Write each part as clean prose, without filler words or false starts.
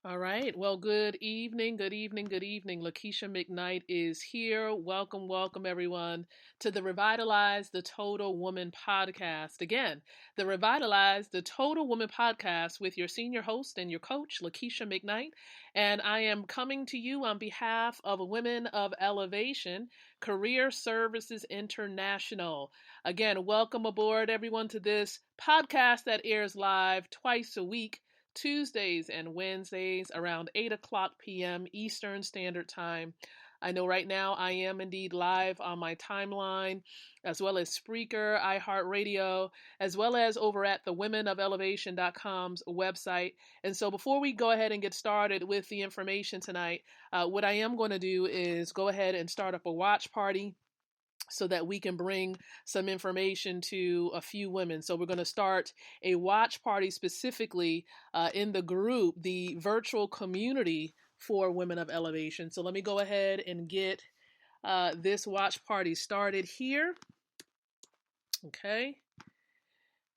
All right. Well, good evening, good evening, good evening. Lakeisha-mcknight is here. Welcome, welcome everyone to the Revitalize the Total Woman podcast. Again, the Revitalize the Total Woman podcast with your senior host and your coach, Lakeisha-mcknight. And I am coming to you on behalf of Women of Elevation, Career Services International. Again, welcome aboard everyone to this podcast that airs live twice a week, Tuesdays and Wednesdays around 8 o'clock p.m. Eastern Standard Time. I know right now I am indeed live on my timeline, as well as Spreaker, iHeartRadio, as well as over at the womenofElevation.com's website. And so before we go ahead and get started with the information tonight, what I am going to do is go ahead and start up a watch party so that we can bring some information to a few women. So we're going to start a watch party specifically in the group, the virtual community for Women of Elevation. So let me go ahead and get this watch party started here. Okay.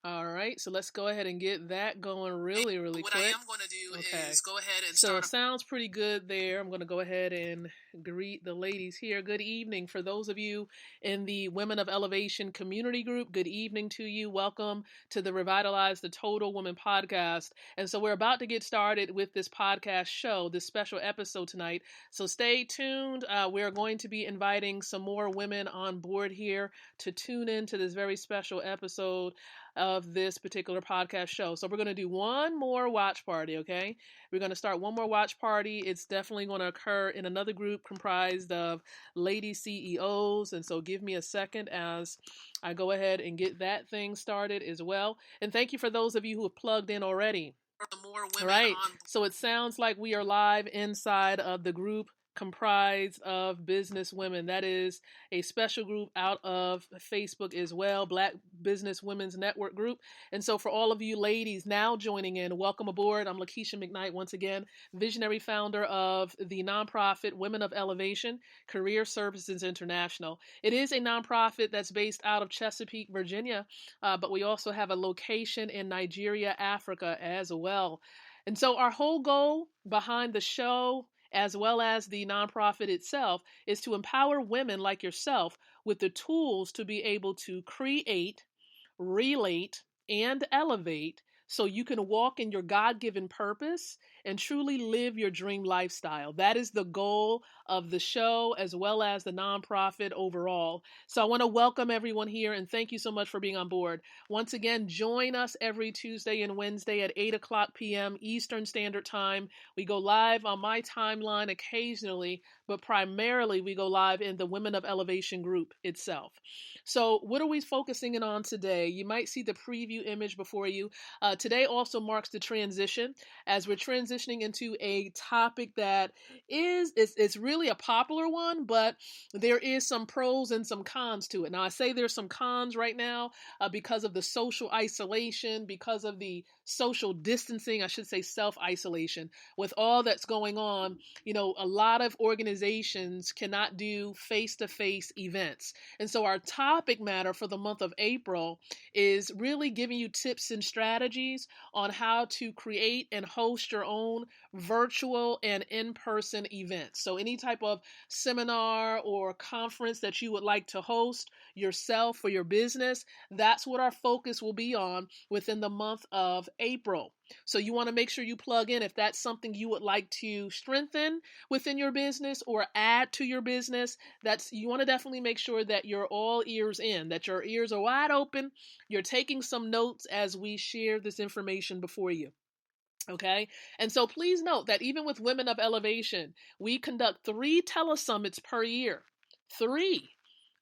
All right, so let's go ahead and get that going really quick. What I am going to do is go ahead and start. So it sounds pretty good there. I'm going to go ahead and greet the ladies here. Good evening. For those of you in the Women of Elevation community group, good evening to you. Welcome to the Revitalize the Total Woman podcast. And so we're about to get started with this podcast show, this special episode tonight. So stay tuned. We're going to be inviting some more women on board here to tune into this very special episode of this particular podcast show. So we're going to do one more watch party, okay? We're going to start one more watch party. It's definitely going to occur in another group comprised of lady CEOs. And so give me a second as I go ahead and get that thing started as well. And thank you for those of you who have plugged in already. All right. So it sounds like we are live inside of the group comprised of business women. That is a special group out of Facebook as well, Black Business Women's Network group. And so for all of you ladies now joining in, welcome aboard. I'm Lakeisha-mcknight once again, visionary founder of the nonprofit Women of Elevation, Career Services International. It is a nonprofit that's based out of Chesapeake, Virginia, but we also have a location in Nigeria, Africa as well. And so our whole goal behind the show, as well as the nonprofit itself, is to empower women like yourself with the tools to be able to create, relate, and elevate so you can walk in your God-given purpose and truly live your dream lifestyle. That is the goal of the show as well as the nonprofit overall. So I want to welcome everyone here and thank you so much for being on board. Once again, join us every Tuesday and Wednesday at 8 o'clock p.m. Eastern Standard Time. We go live on my timeline occasionally, but primarily we go live in the Women of Elevation group itself. So what are we focusing in on today? You might see the preview image before you. Today also marks the transition as we're transitioning into a topic that it's really a popular one, but there is some pros and some cons to it. Now I say there's some cons right now because of the social isolation, because of the social distancing, I should say self-isolation. With all that's going on, you know, a lot of organizations cannot do face-to-face events. And so our topic matter for the month of April is really giving you tips and strategies on how to create and host your own virtual and in-person events. So any type of seminar or conference that you would like to host yourself for your business, that's what our focus will be on within the month of April. So you want to make sure you plug in if that's something you would like to strengthen within your business or add to your business. You want to definitely make sure that you're all ears in, that your ears are wide open. You're taking some notes as we share this information before you. Okay. And so please note that even with Women of Elevation, we conduct 3 telesummits per year. 3.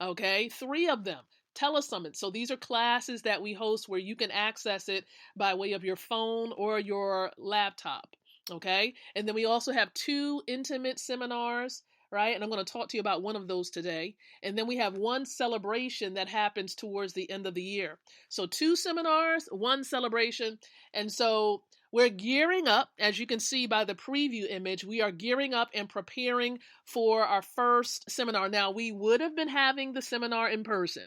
Okay. 3 of them. Telesummits. So these are classes that we host where you can access it by way of your phone or your laptop. Okay. And then we also have 2 intimate seminars, right? And I'm going to talk to you about one of those today. And then we have 1 celebration that happens towards the end of the year. So 2 seminars, 1 celebration. And so we're gearing up, as you can see by the preview image, we are gearing up and preparing for our first seminar. Now, we would have been having the seminar in person,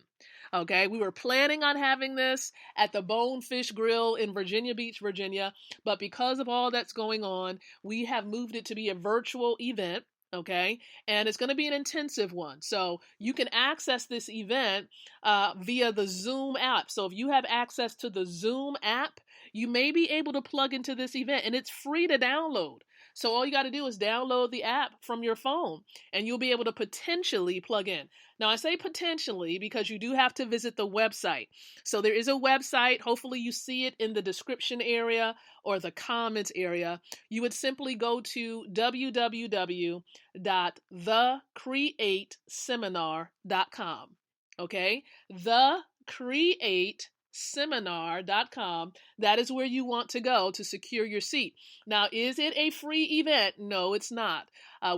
Okay, we were planning on having this at the Bonefish Grill in Virginia Beach, Virginia, but because of all that's going on, we have moved it to be a virtual event. Okay, and it's going to be an intensive one. So you can access this event via the Zoom app. So if you have access to the Zoom app, you may be able to plug into this event, and it's free to download. So all you got to do is download the app from your phone, and you'll be able to potentially plug in. Now, I say potentially because you do have to visit the website. So there is a website. Hopefully you see it in the description area or the comments area. You would simply go to www.thecreateseminar.com. Okay? thecreateseminar.com. That is where you want to go to secure your seat. Now, is it a free event? No, it's not.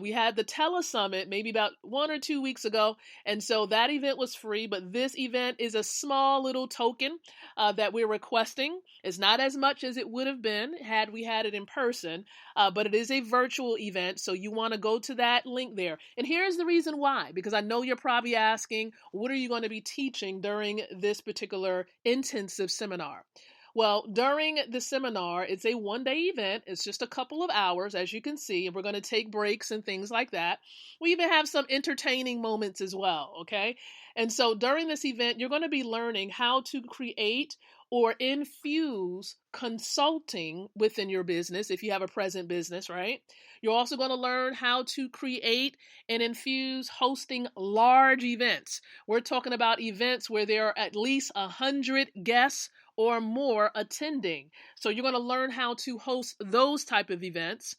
We had the Telesummit maybe about 1 or 2 weeks ago, and so that event was free, but this event is a small little token that we're requesting. It's not as much as it would have been had we had it in person, but it is a virtual event, so you want to go to that link there. And here's the reason why, because I know you're probably asking, what are you going to be teaching during this particular intensive seminar? Well, during the seminar, it's a one-day event. It's just a couple of hours, as you can see, and we're going to take breaks and things like that. We even have some entertaining moments as well, okay? And so during this event, you're going to be learning how to create or infuse consulting within your business if you have a present business, right? You're also going to learn how to create and infuse hosting large events. We're talking about events where there are at least 100 guests or more attending. So you're going to learn how to host those type of events.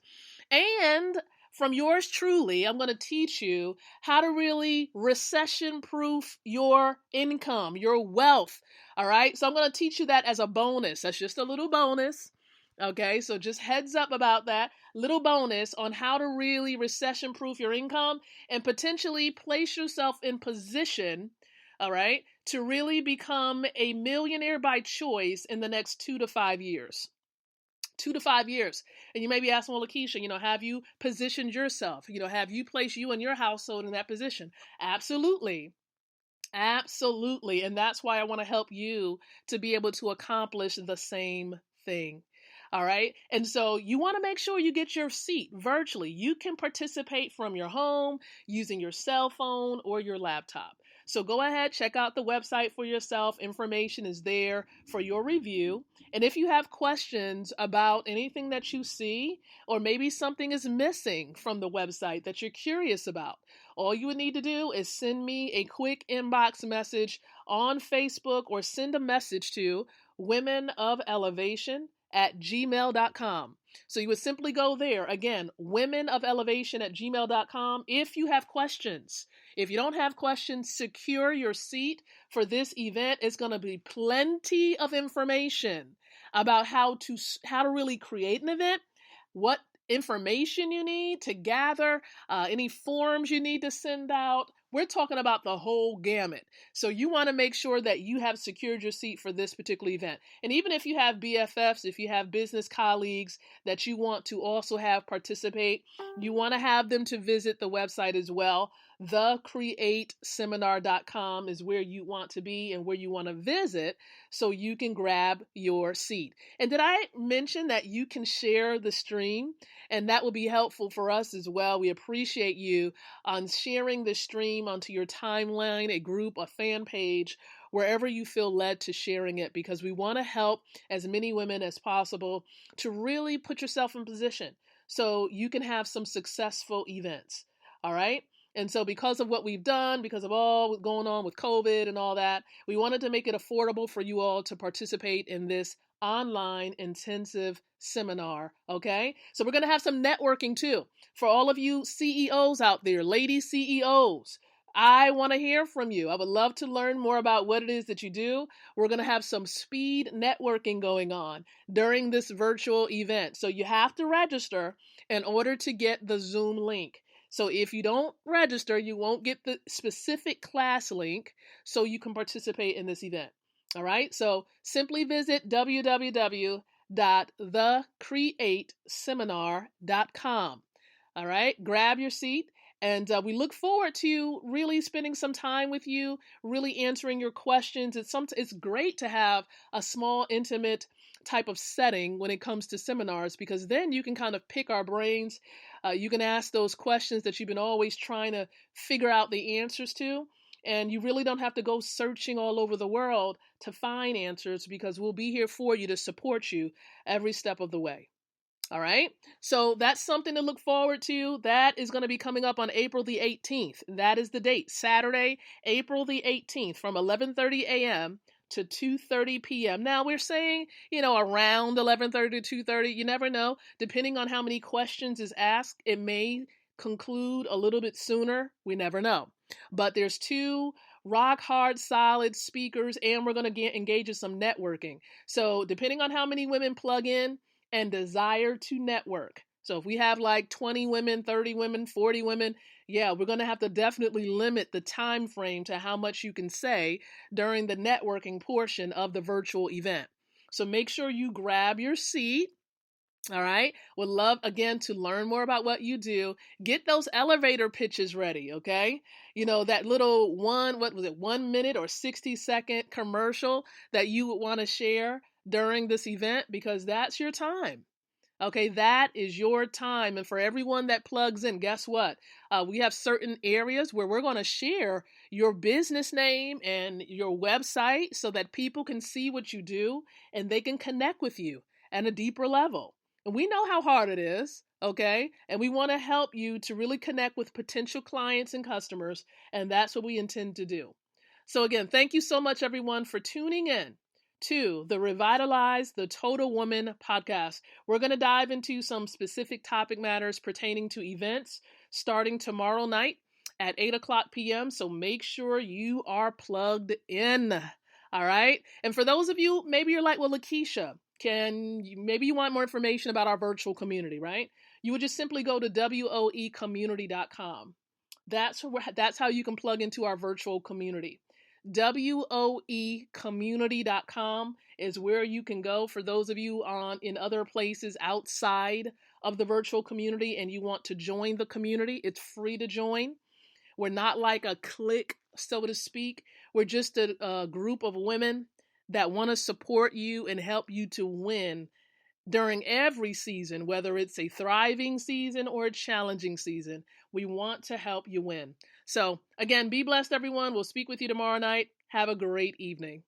And from yours truly, I'm going to teach you how to really recession-proof your income, your wealth. All right. So I'm going to teach you that as a bonus. That's just a little bonus. Okay. So just heads up about that little bonus on how to really recession-proof your income and potentially place yourself in position, all right, to really become a millionaire by choice in the next 2 to 5 years. 2 to 5 years. And you may be asking, well, Lakeisha, have you positioned yourself? Have you placed you and your household in that position? Absolutely. Absolutely. And that's why I want to help you to be able to accomplish the same thing. All right. And so you want to make sure you get your seat virtually. You can participate from your home using your cell phone or your laptop. So go ahead, check out the website for yourself. Information is there for your review. And if you have questions about anything that you see, or maybe something is missing from the website that you're curious about, all you would need to do is send me a quick inbox message on Facebook or send a message to womenofelevatio@gmail.com. So you would simply go there. Again, womenofelevatio@gmail.com if you have questions. If you don't have questions, secure your seat for this event. It's going to be plenty of information about how to really create an event, what information you need to gather, any forms you need to send out. We're talking about the whole gamut. So you want to make sure that you have secured your seat for this particular event. And even if you have BFFs, if you have business colleagues that you want to also have participate, you want to have them to visit the website as well. Thecreateseminar.com is where you want to be and where you want to visit so you can grab your seat. And did I mention that you can share the stream? And that will be helpful for us as well. We appreciate you on sharing the stream onto your timeline, a group, a fan page, wherever you feel led to sharing it, because we want to help as many women as possible to really put yourself in position so you can have some successful events. All right? And so because of what we've done, because of all going on with COVID and all that, we wanted to make it affordable for you all to participate in this online intensive seminar. Okay. So we're going to have some networking too. For all of you CEOs out there, lady CEOs, I want to hear from you. I would love to learn more about what it is that you do. We're going to have some speed networking going on during this virtual event. So you have to register in order to get the Zoom link. So if you don't register, you won't get the specific class link so you can participate in this event. All right. So simply visit www.thecreateseminar.com. All right. Grab your seat And we look forward to really spending some time with you, really answering your questions. It's great to have a small, intimate type of setting when it comes to seminars, because then you can kind of pick our brains. You can ask those questions that you've been always trying to figure out the answers to. And you really don't have to go searching all over the world to find answers, because we'll be here for you to support you every step of the way. All right. So that's something to look forward to. That is going to be coming up on April the 18th. That is the date, Saturday, April the 18th from 11:30 a.m. to 2:30 p.m. Now we're saying, around 11:30 to 2:30. You never know. Depending on how many questions is asked, it may conclude a little bit sooner. We never know. But there's two rock hard, solid speakers, and we're going to engage in some networking. So depending on how many women plug in and desire to network. So if we have like 20 women, 30 women, 40 women, yeah, we're going to have to definitely limit the time frame to how much you can say during the networking portion of the virtual event. So make sure you grab your seat. All right. Would love, again, to learn more about what you do. Get those elevator pitches ready, okay? That little 1 minute or 60-second commercial that you would want to share during this event, because that's your time. Okay, that is your time. And for everyone that plugs in, guess what? We have certain areas where we're going to share your business name and your website so that people can see what you do and they can connect with you at a deeper level. And we know how hard it is, okay? And we want to help you to really connect with potential clients and customers. And that's what we intend to do. So again, thank you so much, everyone, for tuning in to the Revitalize the Total Woman podcast. We're going to dive into some specific topic matters pertaining to events starting tomorrow night at 8 o'clock p.m. So make sure you are plugged in. All right. And for those of you, maybe you're like, well, Lakeisha, maybe you want more information about our virtual community, right? You would just simply go to woecommunity.com. That's how you can plug into our virtual community. woecommunity.com is where you can go for those of you in other places outside of the virtual community and you want to join the community. It's free to join. We're not like a clique, so to speak. We're just a group of women that want to support you and help you to win during every season, whether it's a thriving season or a challenging season. We want to help you win. So again, be blessed, everyone. We'll speak with you tomorrow night. Have a great evening.